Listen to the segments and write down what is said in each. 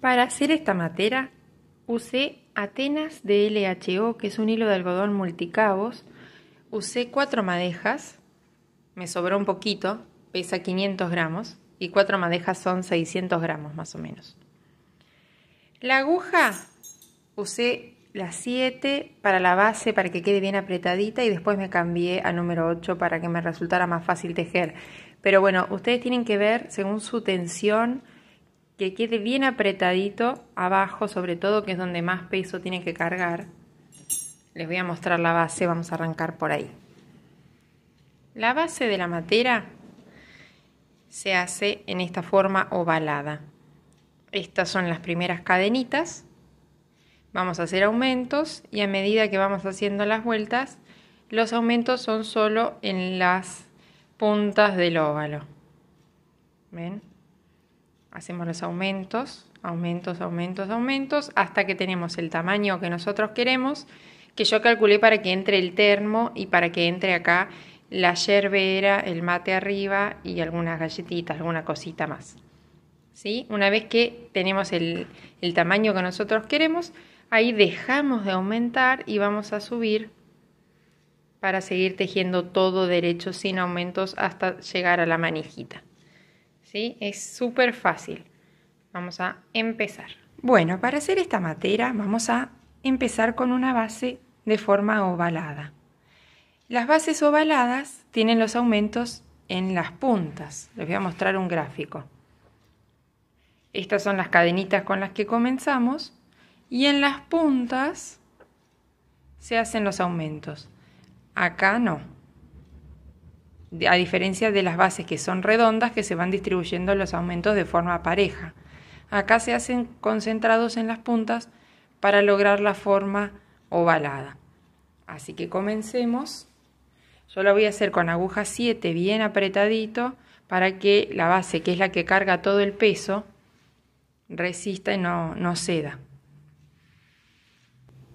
Para hacer esta matera usé Atenas de LHO, que es un hilo de algodón multicabos. Usé 4 madejas, me sobró un poquito, pesa 500 gramos y 4 madejas son 600 gramos más o menos. La aguja usé la 7 para la base para que quede bien apretadita y después me cambié a número 8 para que me resultara más fácil tejer. Pero bueno, ustedes tienen que ver según su tensión que quede bien apretadito abajo, sobre todo, que es donde más peso tiene que cargar. Les voy a mostrar la base, vamos a arrancar por ahí. La base de la matera se hace en esta forma ovalada. Estas son las primeras cadenitas. Vamos a hacer aumentos y a medida que vamos haciendo las vueltas, los aumentos son solo en las puntas del óvalo. ¿Ven? Hacemos los aumentos, hasta que tenemos el tamaño que nosotros queremos, que yo calculé para que entre el termo y para que entre acá la yerbera, el mate arriba y algunas galletitas, alguna cosita más. ¿Sí? Una vez que tenemos el tamaño que nosotros queremos, ahí dejamos de aumentar y vamos a subir para seguir tejiendo todo derecho sin aumentos hasta llegar a la manijita. ¿Sí? Es súper fácil. Vamos a empezar. Bueno, para hacer esta matera vamos a empezar con una base de forma ovalada. Las bases ovaladas tienen los aumentos en las puntas. Les voy a mostrar un gráfico. Estas son las cadenitas con las que comenzamos y en las puntas se hacen los aumentos. Acá no. A diferencia de las bases que son redondas, que se van distribuyendo los aumentos de forma pareja. Acá se hacen concentrados en las puntas para lograr la forma ovalada. Así que comencemos. Yo lo voy a hacer con aguja 7 bien apretadito para que la base, que es la que carga todo el peso, resista y no ceda.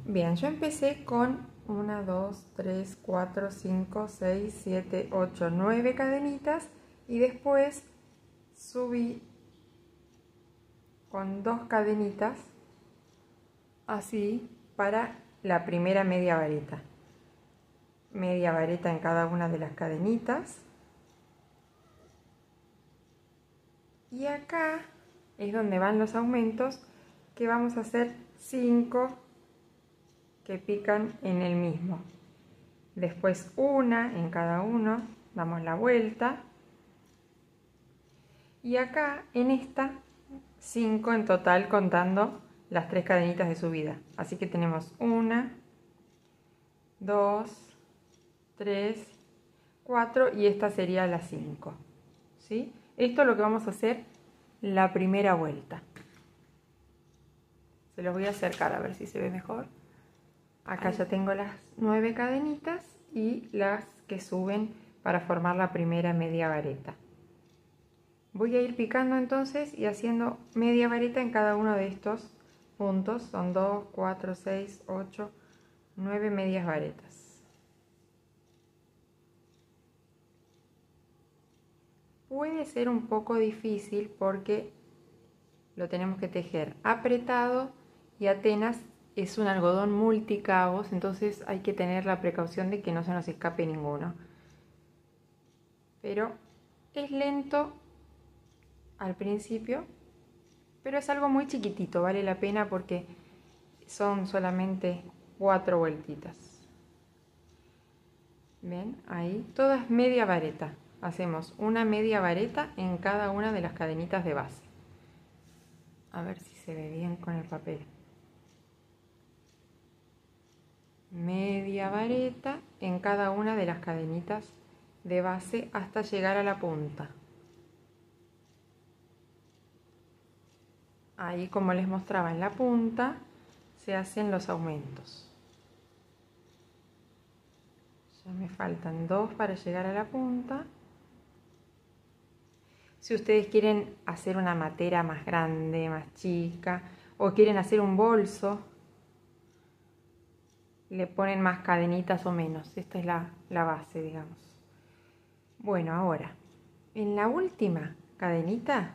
Bien, yo empecé con 1, 2, 3, 4, 5, 6, 7, 8, 9 cadenitas y después subí con 2 cadenitas así para la primera media vareta. Media vareta en cada una de las cadenitas. Y acá es donde van los aumentos, que vamos a hacer 5 que pican en el mismo. Después una en cada uno, damos la vuelta. Y acá en esta 5 en total contando las 3 cadenitas de subida. Así que tenemos 1, 2, 3, 4 y esta sería la 5. ¿Sí? Esto es lo que vamos a hacer la primera vuelta. Se los voy a acercar a ver si se ve mejor. Acá ya tengo las 9 cadenitas y las que suben para formar la primera media vareta. Voy a ir picando entonces y haciendo media vareta en cada uno de estos puntos. Son 2, 4, 6, 8, 9 medias varetas. Puede ser un poco difícil porque lo tenemos que tejer apretado y Atenas es un algodón multicabos, entonces hay que tener la precaución de que no se nos escape ninguno. Pero es lento al principio, pero es algo muy chiquitito, vale la pena porque son solamente 4 vueltitas. ¿Ven? Ahí, todas media vareta. Hacemos una media vareta en cada una de las cadenitas de base. A ver si se ve bien con el papel. Media vareta en cada una de las cadenitas de base hasta llegar a la punta. Ahí, como les mostraba en la punta, se hacen los aumentos. Ya me faltan 2 para llegar a la punta. Si ustedes quieren hacer una matera más grande, más chica, o quieren hacer un bolso, le ponen más cadenitas o menos. Esta es la base, digamos. Bueno, ahora, en la última cadenita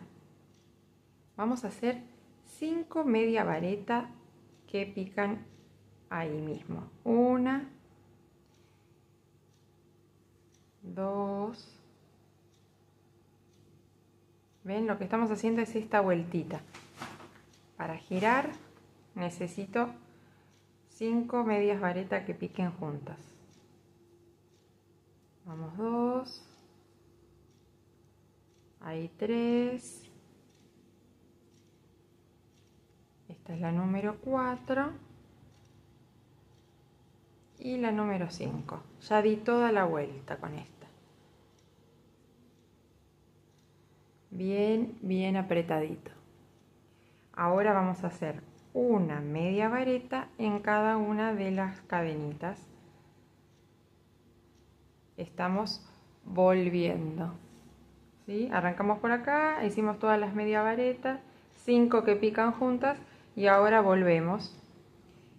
vamos a hacer 5 media vareta que pican ahí mismo. 1, 2. ¿Ven? Lo que estamos haciendo es esta vueltita. Para girar necesito 5 medias vareta que piquen juntas. Vamos 2. Ahí 3. Esta es la número 4. Y la número 5. Ya di toda la vuelta con esta. Bien, bien apretadito. Ahora vamos a hacer una media vareta en cada una de las cadenitas. Estamos volviendo. ¿Sí? Arrancamos por acá, hicimos todas las media varetas, 5 que pican juntas y ahora volvemos.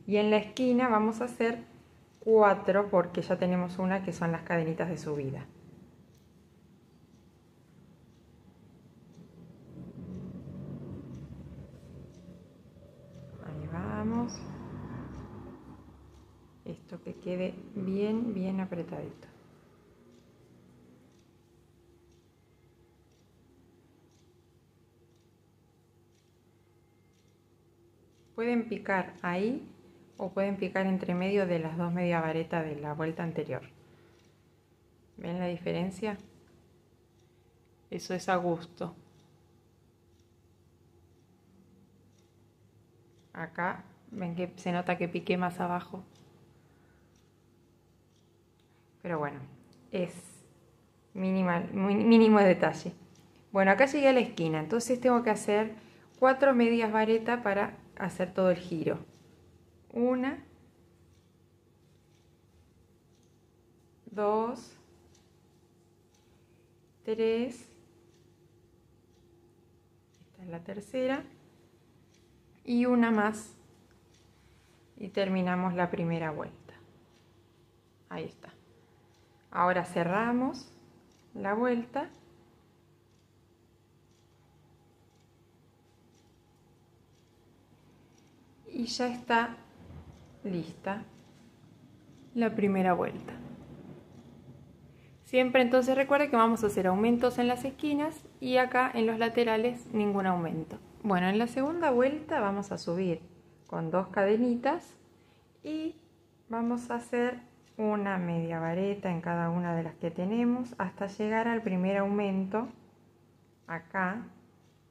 Y en la esquina vamos a hacer 4 porque ya tenemos una que son las cadenitas de subida. Ahí vamos. Esto que quede bien, bien apretadito. Pueden picar ahí o pueden picar entre medio de las dos media varetas de la vuelta anterior. ¿Ven la diferencia? Eso es a gusto. Acá ven que se nota que piqué más abajo. Pero bueno, es mínimo de detalle. Bueno, acá llegué a la esquina, entonces tengo que hacer 4 medias varetas para hacer todo el giro. 1, 2, 3, esta es la tercera, y una más y terminamos la primera vuelta. Ahí está. Ahora cerramos la vuelta y ya está lista la primera vuelta. Siempre entonces recuerde que vamos a hacer aumentos en las esquinas y acá en los laterales ningún aumento. Bueno, en la segunda vuelta vamos a subir con 2 cadenitas y vamos a hacer una media vareta en cada una de las que tenemos hasta llegar al primer aumento. Acá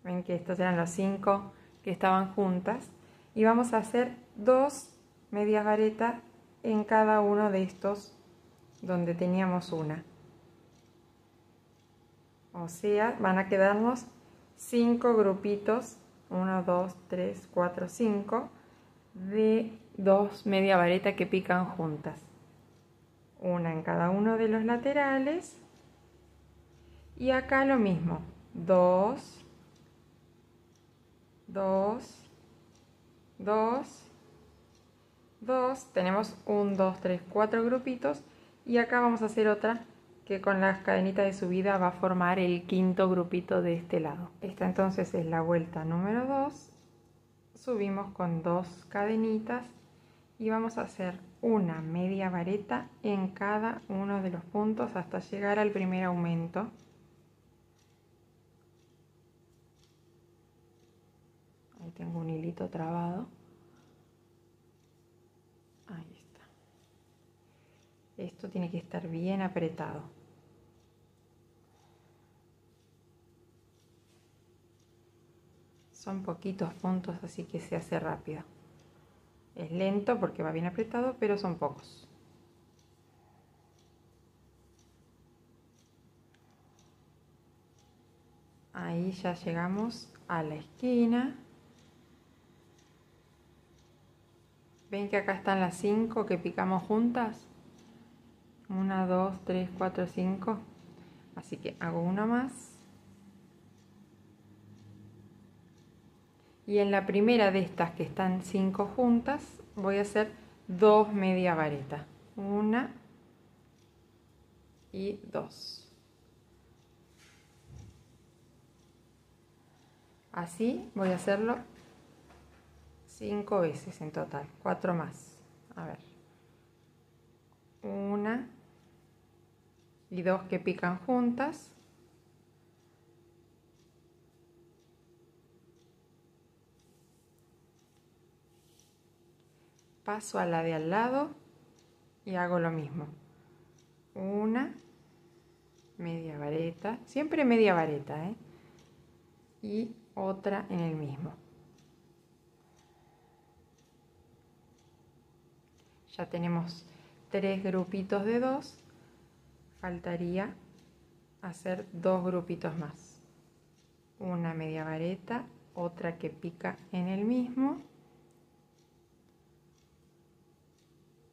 ven que estos eran los 5 que estaban juntas y vamos a hacer 2 medias varetas en cada uno de estos donde teníamos una. O sea, van a quedarnos 5 grupitos, 1, 2, 3, 4, 5 de 2 media vareta que pican juntas. Una en cada uno de los laterales y acá lo mismo, 2, 2, 2, 2, tenemos 1, 2, 3, 4 grupitos y acá vamos a hacer otra que con las cadenitas de subida va a formar el quinto grupito de este lado. Esta entonces es la vuelta número 2, subimos con 2 cadenitas y vamos a hacer una media vareta en cada uno de los puntos hasta llegar al primer aumento. Ahí tengo un hilito trabado. Ahí está. Esto tiene que estar bien apretado. Son poquitos puntos, así que se hace rápido. Es lento porque va bien apretado, pero son pocos. Ahí ya llegamos a la esquina. ¿Ven que acá están las 5 que picamos juntas? 1, 2, 3, 4, 5. Así que hago una más. Y en la primera de estas que están 5 juntas, voy a hacer 2 media vareta. 1 y 2. Así voy a hacerlo 5 veces en total, 4 más. A ver. 1 y 2 que pican juntas. Paso a la de al lado y hago lo mismo. Una media vareta, siempre media vareta, ¿eh? Y otra en el mismo. Ya tenemos 3 grupitos de 2, faltaría hacer 2 grupitos más. Una media vareta, otra que pica en el mismo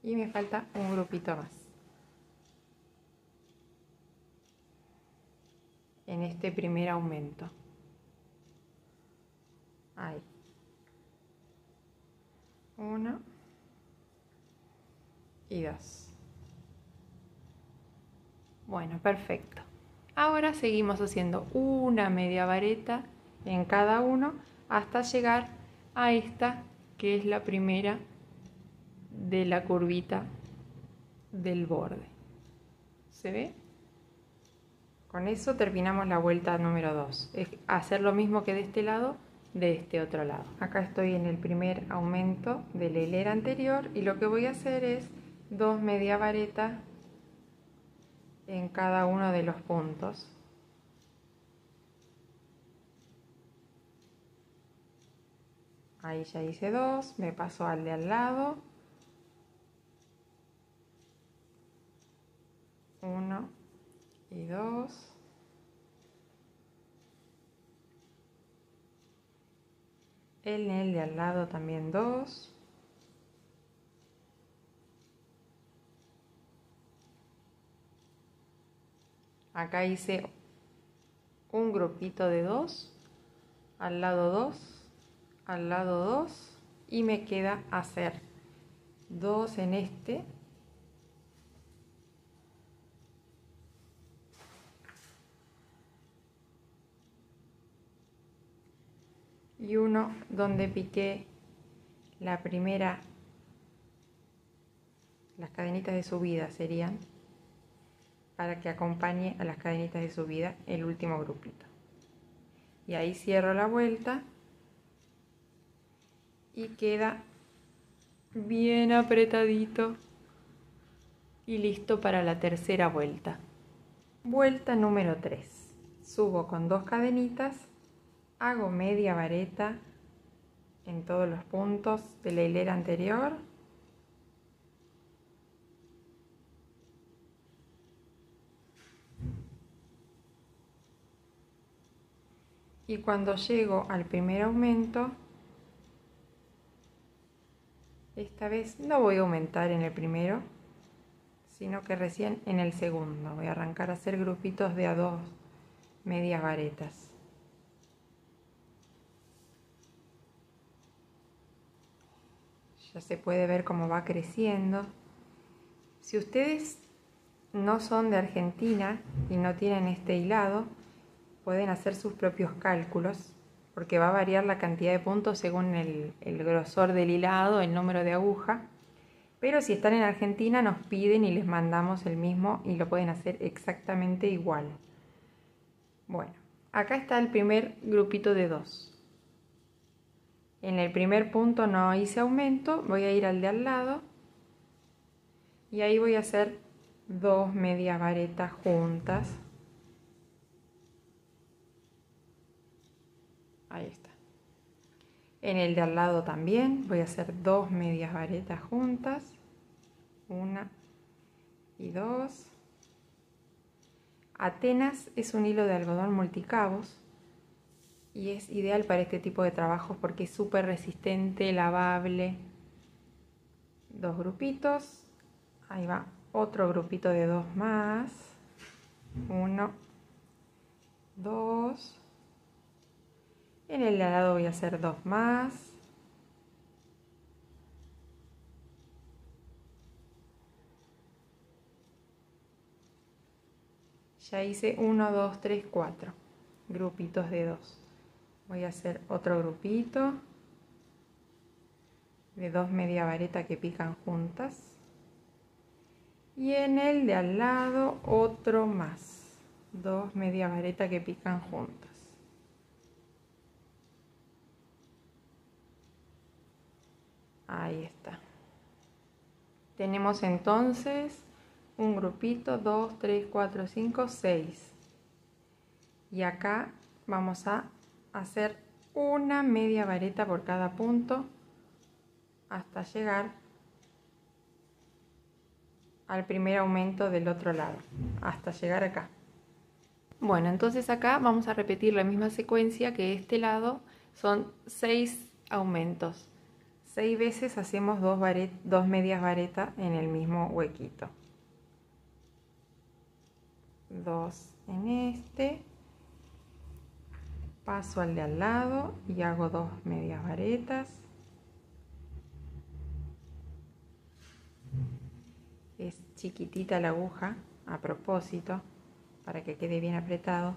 y me falta un grupito más. En este primer aumento. Ahí. 1 y 2. Bueno, perfecto. Ahora seguimos haciendo una media vareta en cada uno hasta llegar a esta que es la primera de la curvita del borde. ¿Se ve? Con eso terminamos la vuelta número 2. Es hacer lo mismo que de este lado, de este otro lado. Acá estoy en el primer aumento de la hilera anterior y lo que voy a hacer es 2 media varetas en cada uno de los puntos. Ahí ya hice 2, me paso al de al lado. 1 y 2. En el de al lado también 2. Acá hice un grupito de 2, al lado 2, al lado 2 y me queda hacer 2 en este y uno donde piqué la primera, las cadenitas de subida serían, para que acompañe a las cadenitas de subida el último grupito. Y ahí cierro la vuelta y queda bien apretadito y listo para la tercera vuelta. Vuelta número 3. Subo con 2 cadenitas, hago media vareta en todos los puntos de la hilera anterior. Y cuando llego al primer aumento, esta vez no voy a aumentar en el primero, sino que recién en el segundo. Voy a arrancar a hacer grupitos de a 2 medias varetas. Ya se puede ver cómo va creciendo. Si ustedes no son de Argentina y no tienen este hilado, pueden hacer sus propios cálculos, porque va a variar la cantidad de puntos según el grosor del hilado, el número de aguja. Pero si están en Argentina nos piden y les mandamos el mismo y lo pueden hacer exactamente igual. Bueno, acá está el primer grupito de 2. En el primer punto no hice aumento, voy a ir al de al lado y ahí voy a hacer 2 medias varetas juntas. Ahí está. En el de al lado también voy a hacer 2 medias varetas juntas. 1 y 2. Atenas es un hilo de algodón multicabos y es ideal para este tipo de trabajos porque es súper resistente, lavable. 2 grupitos. Ahí va otro grupito de 2 más. 1, 2. En el de al lado voy a hacer 2 más. Ya hice 1, 2, 3, 4 grupitos de 2. Voy a hacer otro grupito. de 2 media vareta que pican juntas. Y en el de al lado otro más, 2 media vareta que pican juntas. Ahí está. Tenemos entonces un grupito, 2, 3, 4, 5, 6. Y acá vamos a hacer una media vareta por cada punto hasta llegar al primer aumento del otro lado, hasta llegar acá. Bueno, entonces acá vamos a repetir la misma secuencia que este lado, son 6 aumentos. 6 veces hacemos 2 medias varetas en el mismo huequito. 2 en este, paso al de al lado y hago 2 medias varetas. Es chiquitita la aguja a propósito para que quede bien apretado.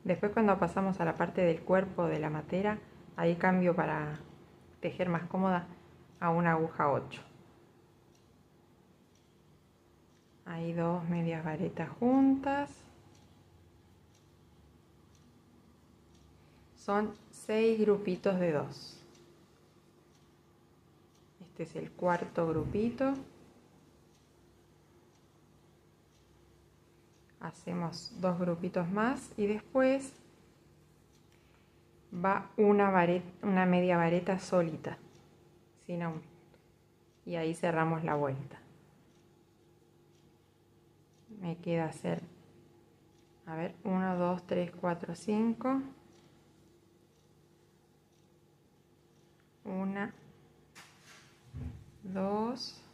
Después, cuando pasamos a la parte del cuerpo de la matera, ahí cambio para tejer más cómoda a una aguja 8. Ahí 2 medias varetas juntas. Son 6 grupitos de 2. Este es el cuarto grupito. Hacemos 2 grupitos más y después va una media vareta solita, sin aumento. Y ahí cerramos la vuelta. Me queda hacer, a ver, 1, 2, 3, 4, 5. 1, 2.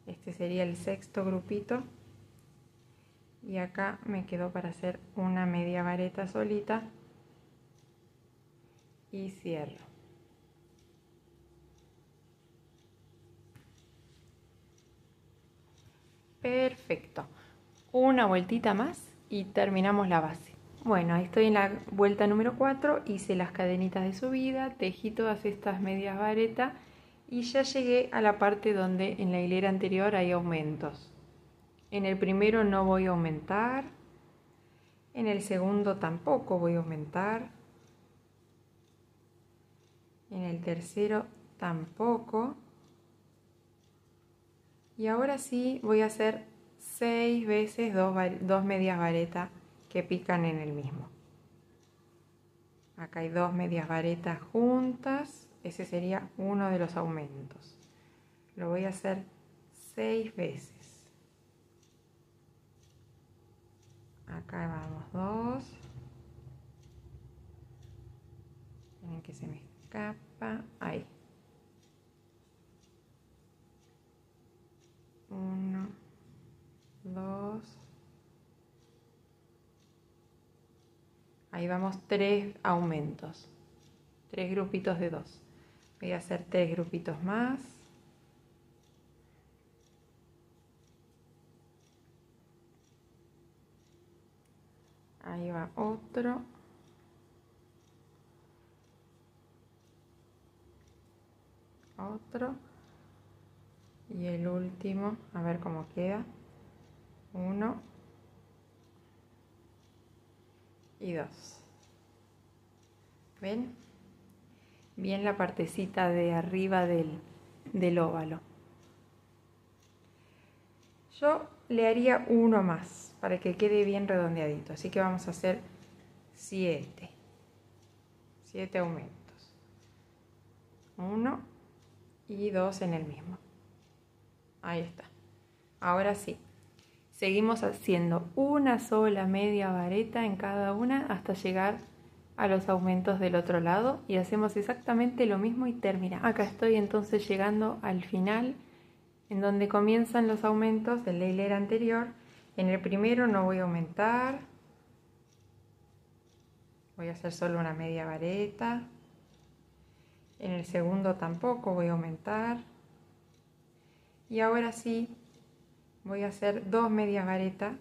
Este sería el sexto grupito. Y acá me quedó para hacer una media vareta solita y cierro. Perfecto. Una vueltita más y terminamos la base. Bueno, ahí estoy en la vuelta número 4, hice las cadenitas de subida, tejí todas estas medias varetas y ya llegué a la parte donde en la hilera anterior hay aumentos. En el primero no voy a aumentar, en el segundo tampoco voy a aumentar, en el tercero tampoco. Y ahora sí voy a hacer 6 veces 2 medias varetas que pican en el mismo. Acá hay 2 medias varetas juntas, ese sería uno de los aumentos. Lo voy a hacer 6 veces. Acá vamos 2. Miren que se me escapa. Ahí. 1, 2. Ahí vamos 3 aumentos. 3 grupitos de 2. Voy a hacer 3 grupitos más. Ahí va otro. Otro. Y el último, a ver cómo queda. 1 y 2. ¿Ven? Bien la partecita de arriba del óvalo. Yo le haría uno más para que quede bien redondeadito. Así que vamos a hacer 7. 7 aumentos. 1 y 2 en el mismo. Ahí está. Ahora sí. Seguimos haciendo una sola media vareta en cada una hasta llegar a los aumentos del otro lado y hacemos exactamente lo mismo y termina. Acá estoy entonces llegando al final en donde comienzan los aumentos de la hilera anterior. En el primero no voy a aumentar, voy a hacer solo una media vareta. En el segundo tampoco voy a aumentar. Y ahora sí voy a hacer 2 medias varetas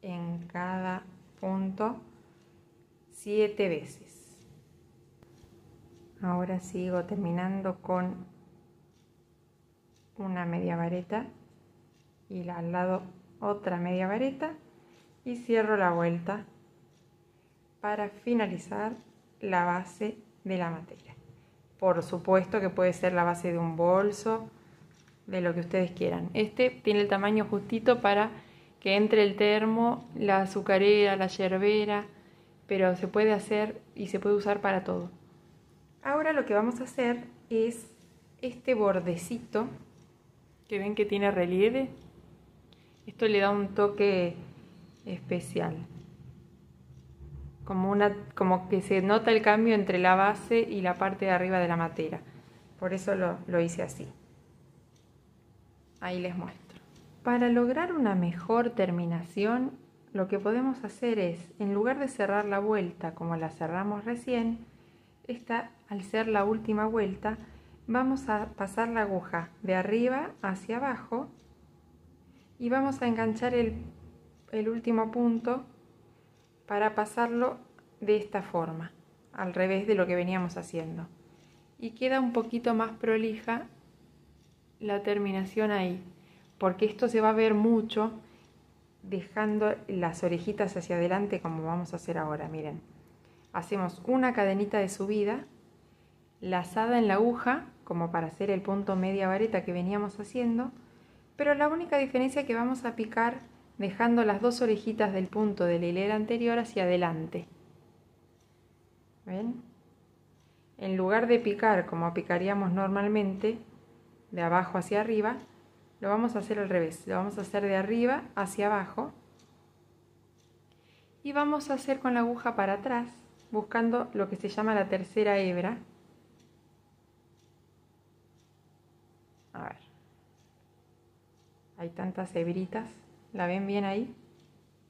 en cada punto 7 veces. Ahora sigo terminando con una media vareta y al lado otra media vareta y cierro la vuelta para finalizar la base de la matera. Por supuesto que puede ser la base de un bolso, de lo que ustedes quieran. Este tiene el tamaño justito para que entre el termo, la azucarera, la yerbera, pero se puede hacer y se puede usar para todo. Ahora lo que vamos a hacer es este bordecito que ven que tiene relieve. Esto le da un toque especial. Como que se nota el cambio entre la base y la parte de arriba de la matera. Por eso lo hice así. Ahí les muestro. Para lograr una mejor terminación, lo que podemos hacer es, en lugar de cerrar la vuelta como la cerramos recién, esta, al ser la última vuelta, vamos a pasar la aguja de arriba hacia abajo y vamos a enganchar el último punto para pasarlo de esta forma, al revés de lo que veníamos haciendo. Y queda un poquito más prolija la terminación ahí, porque esto se va a ver mucho dejando las orejitas hacia adelante como vamos a hacer ahora. Miren, hacemos una cadenita de subida, lazada en la aguja, como para hacer el punto media vareta que veníamos haciendo, pero la única diferencia es que vamos a picar dejando las dos orejitas del punto de la hilera anterior hacia adelante. ¿Ven? En lugar de picar como picaríamos normalmente, de abajo hacia arriba, lo vamos a hacer al revés. Lo vamos a hacer de arriba hacia abajo. Y vamos a hacer con la aguja para atrás, buscando lo que se llama la tercera hebra. A ver. Hay tantas hebritas. ¿La ven bien ahí?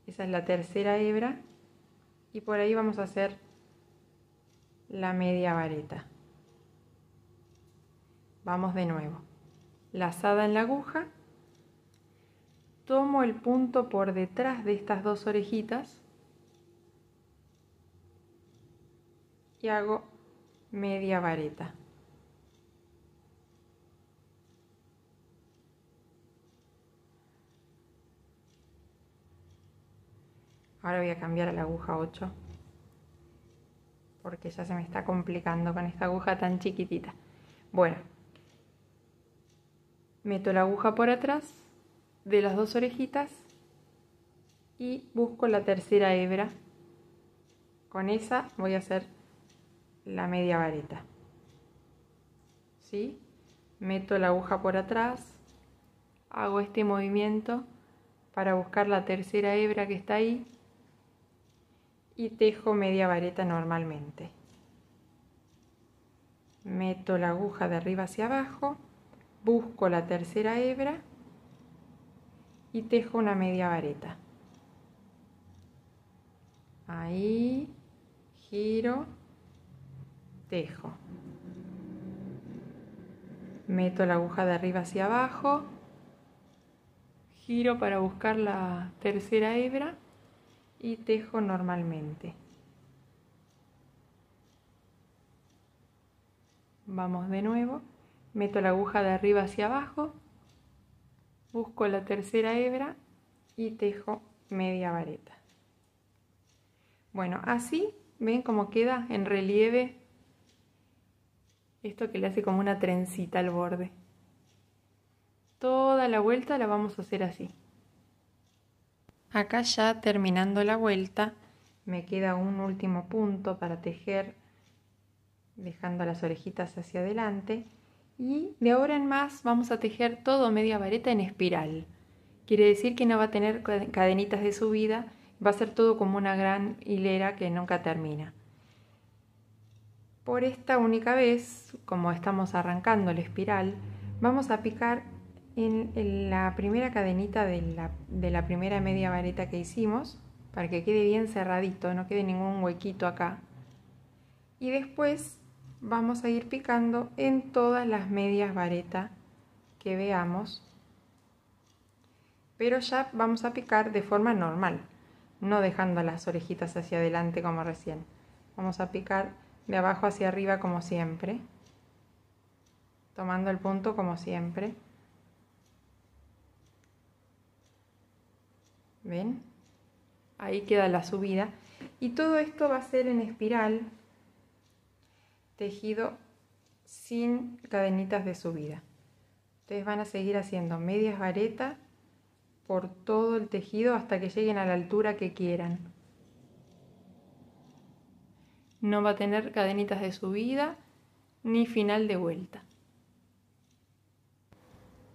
Esa es la tercera hebra. Y por ahí vamos a hacer la media vareta. Vamos de nuevo. Lazada en la aguja. Tomo el punto por detrás de estas dos orejitas. Y hago media vareta. Ahora voy a cambiar a la aguja 8 porque ya se me está complicando con esta aguja tan chiquitita. Bueno, meto la aguja por atrás de las dos orejitas y busco la tercera hebra. Con esa voy a hacer la media vareta. ¿Sí? Meto la aguja por atrás, hago este movimiento para buscar la tercera hebra que está ahí y tejo media vareta normalmente. Meto la aguja de arriba hacia abajo, busco la tercera hebra y tejo una media vareta. Ahí, giro, tejo. Meto la aguja de arriba hacia abajo, giro para buscar la tercera hebra y tejo normalmente. Vamos de nuevo, meto la aguja de arriba hacia abajo, busco la tercera hebra y tejo media vareta. Bueno, así ven cómo queda en relieve esto que le hace como una trencita al borde. Toda la vuelta la vamos a hacer así. Acá ya terminando la vuelta me queda un último punto para tejer, dejando las orejitas hacia adelante, y de ahora en más vamos a tejer todo media vareta en espiral. Quiere decir que no va a tener cadenitas de subida, va a ser todo como una gran hilera que nunca termina. Por esta única vez, como estamos arrancando la espiral, vamos a picar en la primera cadenita de la primera media vareta que hicimos, para que quede bien cerradito, no quede ningún huequito acá. Y después vamos a ir picando en todas las medias vareta que veamos, pero ya vamos a picar de forma normal, no dejando las orejitas hacia adelante como recién. Vamos a picar de abajo hacia arriba como siempre, tomando el punto como siempre. ¿Ven? Ahí queda la subida. Y todo esto va a ser en espiral, tejido sin cadenitas de subida. Ustedes van a seguir haciendo medias varetas por todo el tejido hasta que lleguen a la altura que quieran. No va a tener cadenitas de subida ni final de vuelta.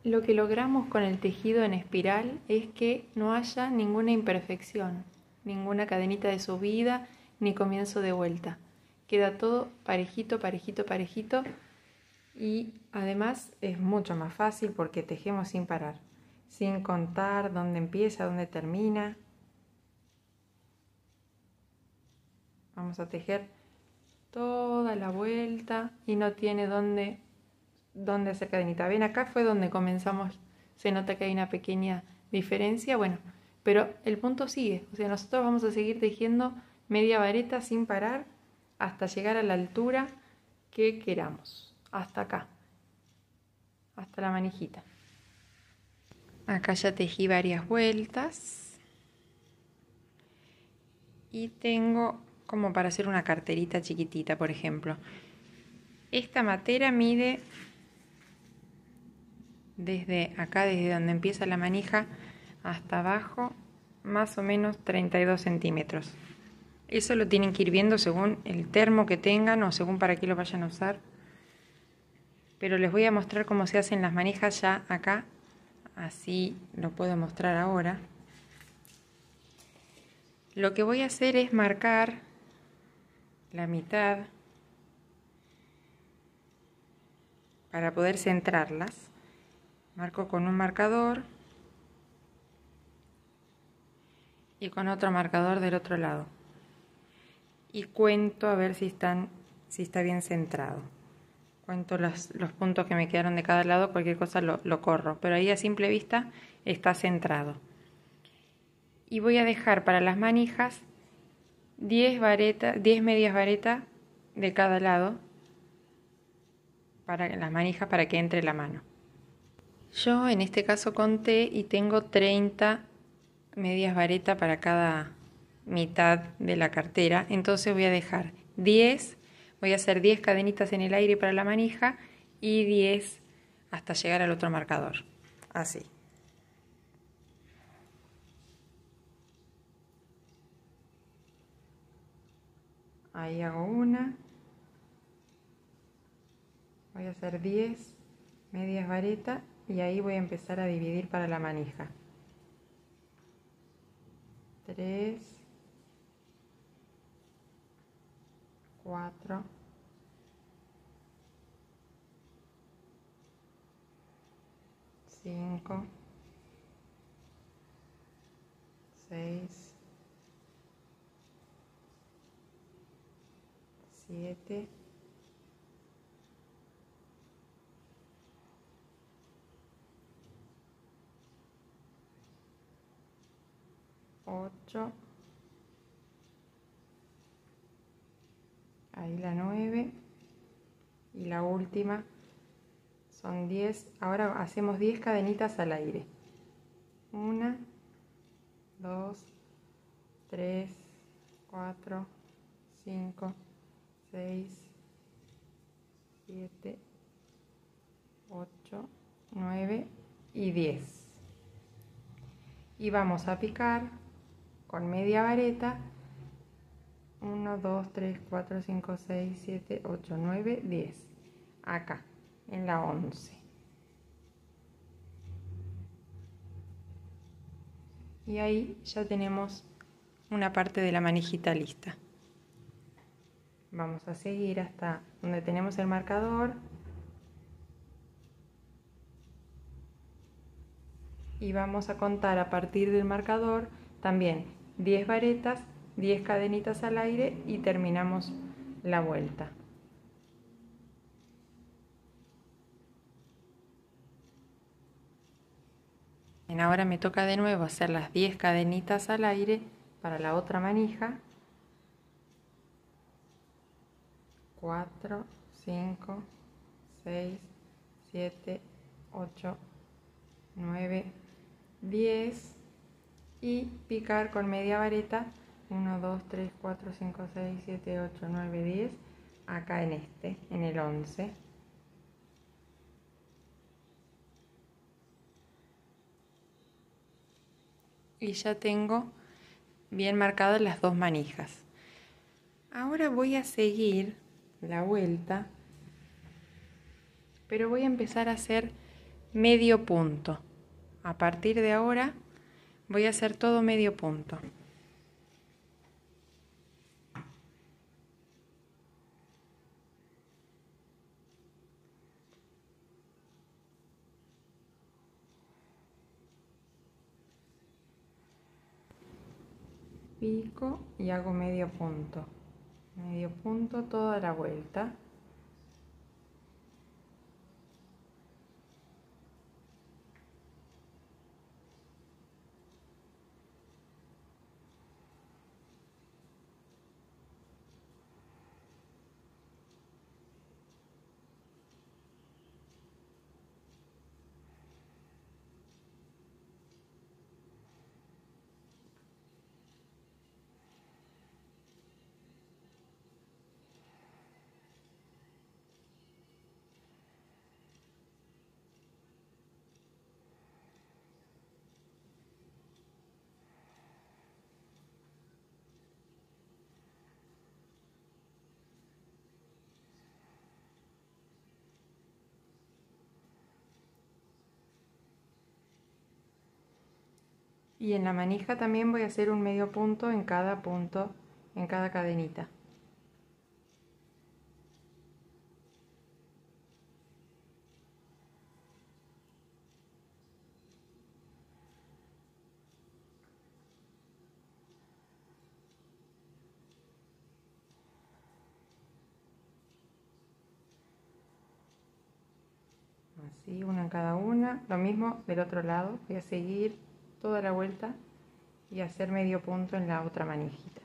Lo que logramos con el tejido en espiral es que no haya ninguna imperfección, ninguna cadenita de subida ni comienzo de vuelta. Queda todo parejito, parejito, parejito, y además es mucho más fácil porque tejemos sin parar, sin contar dónde empieza, dónde termina. Vamos a tejer toda la vuelta y no tiene dónde hacer cadenita. Ven, acá fue donde comenzamos, se nota que hay una pequeña diferencia, bueno, pero el punto sigue, o sea, nosotros vamos a seguir tejiendo media vareta sin parar hasta llegar a la altura que queramos, hasta acá, hasta la manijita. Acá ya tejí varias vueltas y tengo como para hacer una carterita chiquitita, por ejemplo. Esta matera mide desde acá, desde donde empieza la manija hasta abajo, más o menos 32 centímetros. Eso lo tienen que ir viendo según el termo que tengan o según para qué lo vayan a usar. Pero les voy a mostrar cómo se hacen las manijas ya acá, así lo puedo mostrar ahora. Lo que voy a hacer es marcar la mitad para poder centrarlas. Marco con un marcador y con otro marcador del otro lado. Y cuento a ver si está bien centrado. Cuento los puntos que me quedaron de cada lado, cualquier cosa lo corro. Pero ahí a simple vista está centrado. Y voy a dejar para las manijas 10 medias varetas de cada lado para las manijas, para que entre la mano. Yo en este caso conté y tengo 30 medias varetas para cada mitad de la cartera, entonces voy a dejar 10, voy a hacer 10 cadenitas en el aire para la manija y 10 hasta llegar al otro marcador, así. Ahí hago una, voy a hacer 10 medias varetas y ahí voy a empezar a dividir para la manija. 3, 4, 5, 6, 7, 8, ahí la 9 y la última son 10. Ahora hacemos 10 cadenitas al aire. 1, 2, 3, 4, 5, 6, 7, 8, 9 y 10. Y vamos a picar con media vareta 1, 2, 3, 4, 5, 6, 7, 8, 9, 10. Acá, en la 11. Y ahí ya tenemos una parte de la manijita lista. Vamos a seguir hasta donde tenemos el marcador. Y vamos a contar a partir del marcador también 10 varetas, 10 cadenitas al aire y terminamos la vuelta. Ahora me toca de nuevo hacer las 10 cadenitas al aire para la otra manija. 4, 5, 6, 7, 8, 9, 10 y picar con media vareta 1, 2, 3, 4, 5, 6, 7, 8, 9, 10 acá en el 11. Y ya tengo bien marcadas las dos manijas. Ahora voy a seguir la vuelta, pero voy a empezar a hacer medio punto. A partir de ahora voy a hacer todo medio punto. Pico y hago medio punto toda la vuelta. Y en la manija también voy a hacer un medio punto, en cada cadenita. Así, una en cada una. Lo mismo del otro lado, voy a seguir toda la vuelta y hacer medio punto en la otra manijita.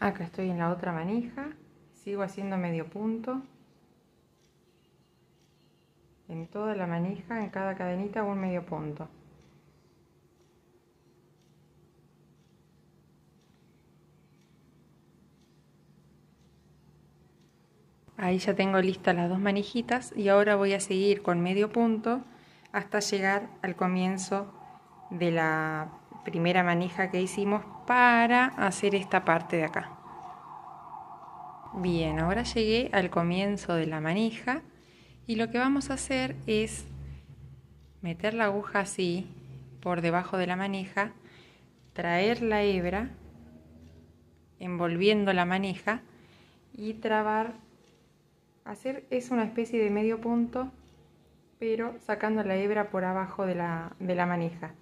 Acá estoy en la otra manija, sigo haciendo medio punto. En toda la manija, en cada cadenita hago un medio punto. Ahí ya tengo listas las dos manijitas y ahora voy a seguir con medio punto hasta llegar al comienzo de la primera manija que hicimos para hacer esta parte de acá. Bien, ahora llegué al comienzo de la manija y lo que vamos a hacer es meter la aguja así por debajo de la manija, traer la hebra envolviendo la manija y trabar. Hacer es una especie de medio punto, pero sacando la hebra por abajo de la manija.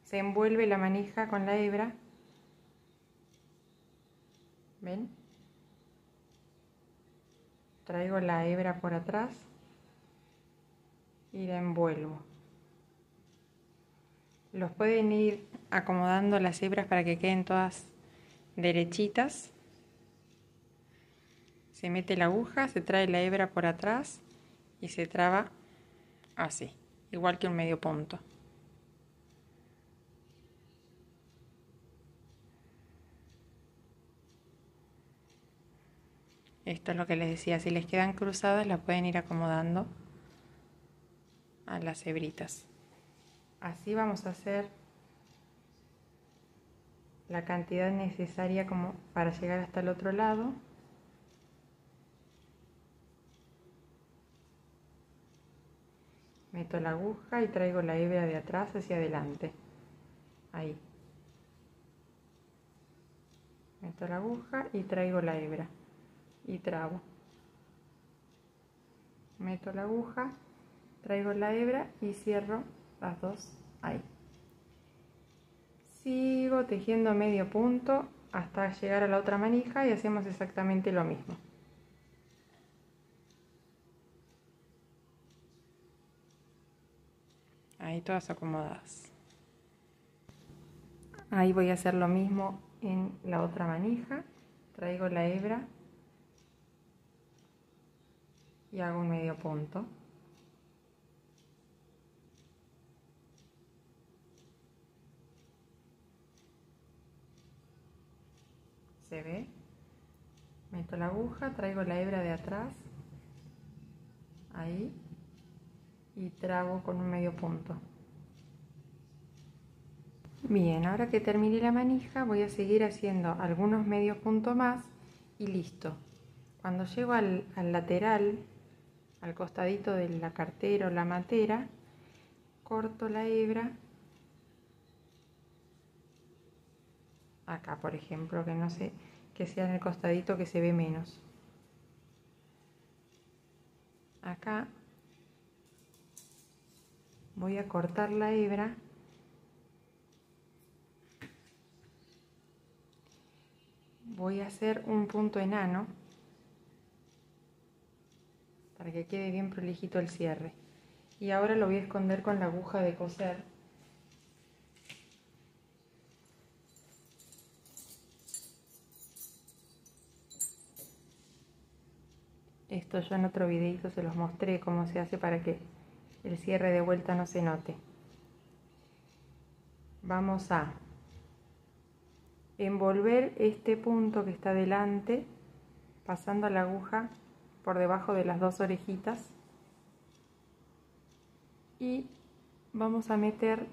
Se envuelve la manija con la hebra. ¿Ven? Traigo la hebra por atrás y la envuelvo. Los pueden ir acomodando las hebras para que queden todas derechitas. Se mete la aguja, se trae la hebra por atrás y se traba así, igual que un medio punto. Esto es lo que les decía, si les quedan cruzadas las pueden ir acomodando a las hebritas. Así vamos a hacer la cantidad necesaria como para llegar hasta el otro lado. Meto la aguja y traigo la hebra de atrás hacia adelante. Ahí. Meto la aguja y traigo la hebra. Y trabo. Meto la aguja, traigo la hebra y cierro las dos ahí. sigo tejiendo medio punto hasta llegar a la otra manija y hacemos exactamente lo mismo. Ahí todas acomodadas. Ahí voy a hacer lo mismo en la otra manija. Traigo la hebra y hago un medio punto. ¿Se ve? Meto la aguja, traigo la hebra de atrás, ahí, y trago con un medio punto. Bien, ahora que terminé la manija voy a seguir haciendo algunos medios puntos más y listo. Cuando llego al lateral, al costadito de la cartera o la matera, corto la hebra, acá por ejemplo, que no sé, que sea en el costadito que se ve menos. Acá voy a cortar la hebra voy a hacer un punto enano para que quede bien prolijito el cierre y ahora lo voy a esconder con la aguja de coser. Esto yo en otro videito se los mostré cómo se hace para que el cierre de vuelta no se note. Vamos a envolver este punto que está delante pasando la aguja por debajo de las dos orejitas y vamos a meter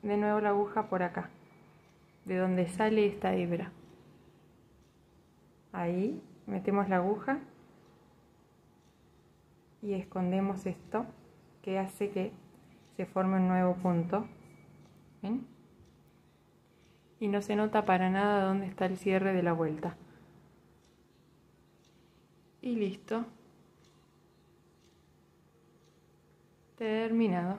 de nuevo la aguja por acá, de donde sale esta hebra. Ahí metemos la aguja y escondemos esto que hace que se forme un nuevo punto. ¿Ven? Y no se nota para nada dónde está el cierre de la vuelta. Y listo. Terminado.